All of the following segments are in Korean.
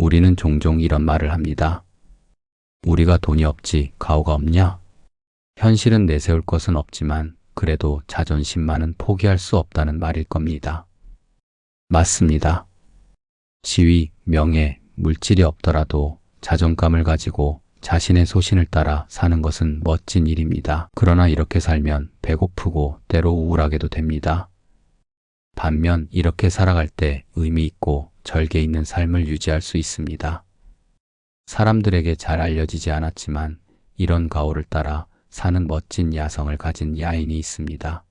우리는 종종 이런 말을 합니다. 우리가 돈이 없지 가오가 없냐? 현실은 내세울 것은 없지만 그래도 자존심만은 포기할 수 없다는 말일 겁니다. 맞습니다. 지위, 명예, 물질이 없더라도 자존감을 가지고 자신의 소신을 따라 사는 것은 멋진 일입니다. 그러나 이렇게 살면 배고프고 때로 우울하게도 됩니다. 반면 이렇게 살아갈 때 의미 있고 절개 있는 삶을 유지할 수 있습니다. 사람들에게 잘 알려지지 않았지만 이런 가오를 따라 사는 멋진 야성을 가진 야인이 있습니다.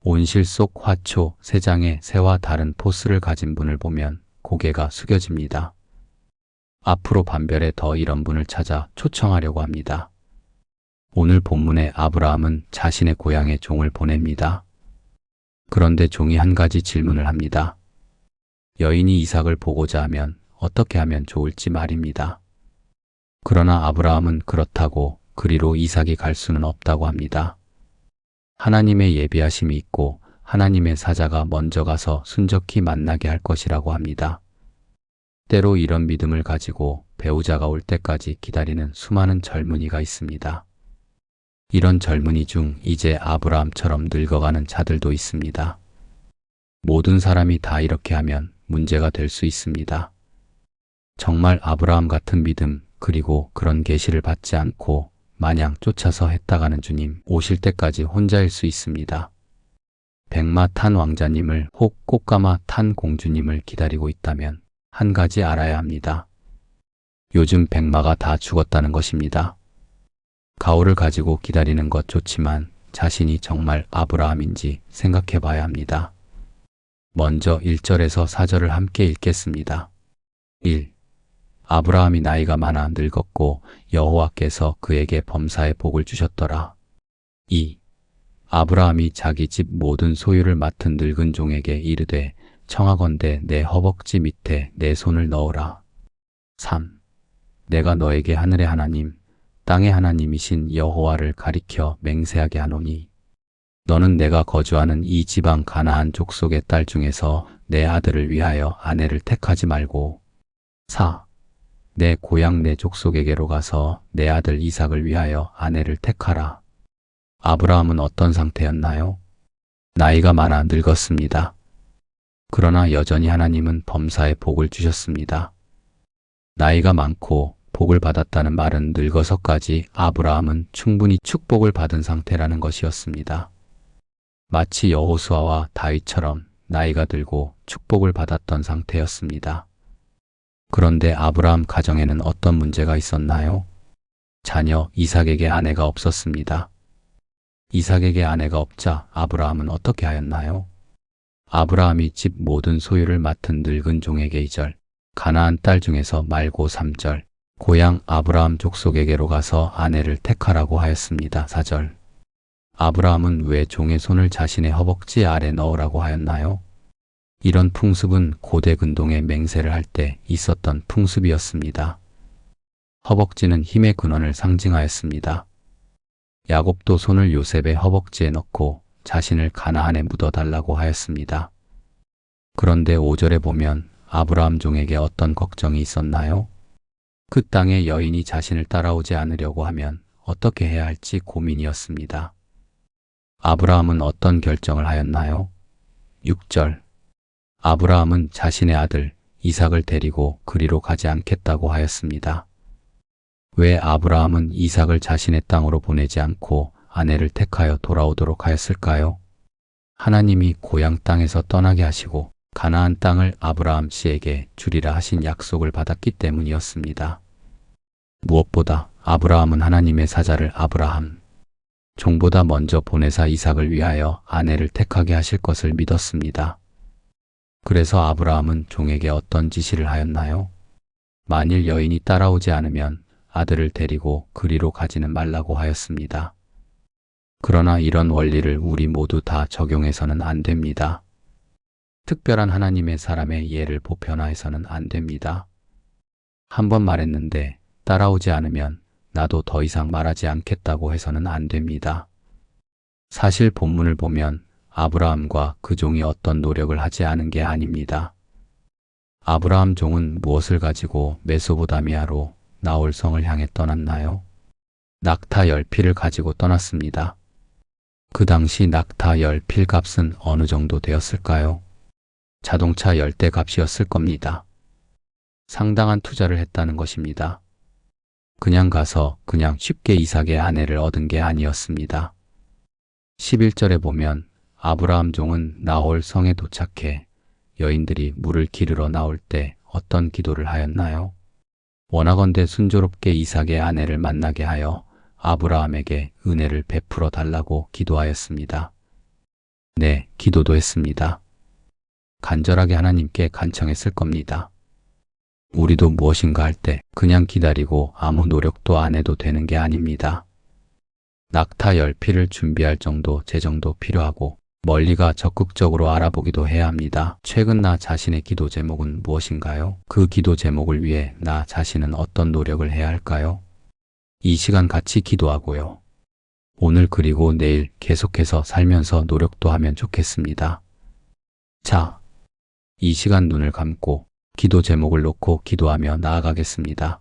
온실 속 화초, 새장의 새와 다른 포스를 가진 분을 보면 고개가 숙여집니다. 앞으로 반별에 더 이런 분을 찾아 초청하려고 합니다. 오늘 본문의 아브라함은 자신의 고향에 종을 보냅니다. 그런데 종이 한 가지 질문을 합니다. 여인이 이삭을 보고자 하면 어떻게 하면 좋을지 말입니다. 그러나 아브라함은 그렇다고 그리로 이삭이 갈 수는 없다고 합니다. 하나님의 예비하심이 있고 하나님의 사자가 먼저 가서 순적히 만나게 할 것이라고 합니다. 때로 이런 믿음을 가지고 배우자가 올 때까지 기다리는 수많은 젊은이가 있습니다. 이런 젊은이 중 이제 아브라함처럼 늙어가는 자들도 있습니다. 모든 사람이 다 이렇게 하면 문제가 될 수 있습니다. 정말 아브라함 같은 믿음 그리고 그런 계시를 받지 않고 마냥 쫓아서 했다가는 주님 오실 때까지 혼자일 수 있습니다. 백마 탄 왕자님을 혹 꽃가마 탄 공주님을 기다리고 있다면 한 가지 알아야 합니다. 요즘 백마가 다 죽었다는 것입니다. 가오를 가지고 기다리는 것 좋지만 자신이 정말 아브라함인지 생각해 봐야 합니다. 먼저 1절에서 4절을 함께 읽겠습니다. 1. 아브라함이 나이가 많아 늙었고 여호와께서 그에게 범사의 복을 주셨더라. 2. 아브라함이 자기 집 모든 소유를 맡은 늙은 종에게 이르되 청하건대 내 허벅지 밑에 내 손을 넣으라. 3. 내가 너에게 하늘의 하나님, 땅의 하나님이신 여호와를 가리켜 맹세하게 하노니 너는 내가 거주하는 이 지방 가나안 족속의 딸 중에서 내 아들을 위하여 아내를 택하지 말고 4. 내 고향 내 족속에게로 가서 내 아들 이삭을 위하여 아내를 택하라. 아브라함은 어떤 상태였나요? 나이가 많아 늙었습니다. 그러나 여전히 하나님은 범사에 복을 주셨습니다. 나이가 많고 복을 받았다는 말은 늙어서까지 아브라함은 충분히 축복을 받은 상태라는 것이었습니다. 마치 여호수아와 다윗처럼 나이가 들고 축복을 받았던 상태였습니다. 그런데 아브라함 가정에는 어떤 문제가 있었나요? 자녀 이삭에게 아내가 없었습니다. 이삭에게 아내가 없자 아브라함은 어떻게 하였나요? 아브라함이 집 모든 소유를 맡은 늙은 종에게 2절, 가나안 딸 중에서 말고 3절, 고향 아브라함 족속에게로 가서 아내를 택하라고 하였습니다. 4절. 아브라함은 왜 종의 손을 자신의 허벅지 아래 넣으라고 하였나요? 이런 풍습은 고대 근동의 맹세를 할 때 있었던 풍습이었습니다. 허벅지는 힘의 근원을 상징하였습니다. 야곱도 손을 요셉의 허벅지에 넣고 자신을 가나안에 묻어달라고 하였습니다. 그런데 5절에 보면 아브라함 종에게 어떤 걱정이 있었나요? 그 땅의 여인이 자신을 따라오지 않으려고 하면 어떻게 해야 할지 고민이었습니다. 아브라함은 어떤 결정을 하였나요? 6절. 아브라함은 자신의 아들 이삭을 데리고 그리로 가지 않겠다고 하였습니다. 왜 아브라함은 이삭을 자신의 땅으로 보내지 않고 아내를 택하여 돌아오도록 하였을까요? 하나님이 고향 땅에서 떠나게 하시고 가나안 땅을 아브라함 씨에게 주리라 하신 약속을 받았기 때문이었습니다. 무엇보다 아브라함은 하나님의 사자를 아브라함, 종보다 먼저 보내사 이삭을 위하여 아내를 택하게 하실 것을 믿었습니다. 그래서 아브라함은 종에게 어떤 지시를 하였나요? 만일 여인이 따라오지 않으면 아들을 데리고 그리로 가지는 말라고 하였습니다. 그러나 이런 원리를 우리 모두 다 적용해서는 안 됩니다. 특별한 하나님의 사람의 예를 보편화해서는 안 됩니다. 한 번 말했는데 따라오지 않으면 나도 더 이상 말하지 않겠다고 해서는 안 됩니다. 사실 본문을 보면 아브라함과 그 종이 어떤 노력을 하지 않은 게 아닙니다. 아브라함 종은 무엇을 가지고 메소보다미아로 나홀성을 향해 떠났나요? 낙타 10필을 가지고 떠났습니다. 그 당시 낙타 10필 값은 어느 정도 되었을까요? 자동차 10대 값이었을 겁니다. 상당한 투자를 했다는 것입니다. 그냥 가서 그냥 쉽게 이삭의 아내를 얻은 게 아니었습니다. 11절에 보면 아브라함 종은 나홀 성에 도착해 여인들이 물을 기르러 나올 때 어떤 기도를 하였나요? 원하건대 순조롭게 이삭의 아내를 만나게 하여 아브라함에게 은혜를 베풀어 달라고 기도하였습니다. 네, 기도도 했습니다. 간절하게 하나님께 간청했을 겁니다. 우리도 무엇인가 할 때 그냥 기다리고 아무 노력도 안 해도 되는 게 아닙니다. 낙타 10필을 준비할 정도 재정도 필요하고 멀리가 적극적으로 알아보기도 해야 합니다. 최근 나 자신의 기도 제목은 무엇인가요? 그 기도 제목을 위해 나 자신은 어떤 노력을 해야 할까요? 이 시간 같이 기도하고요. 오늘 그리고 내일 계속해서 살면서 노력도 하면 좋겠습니다. 자, 이 시간 눈을 감고 기도 제목을 놓고 기도하며 나아가겠습니다.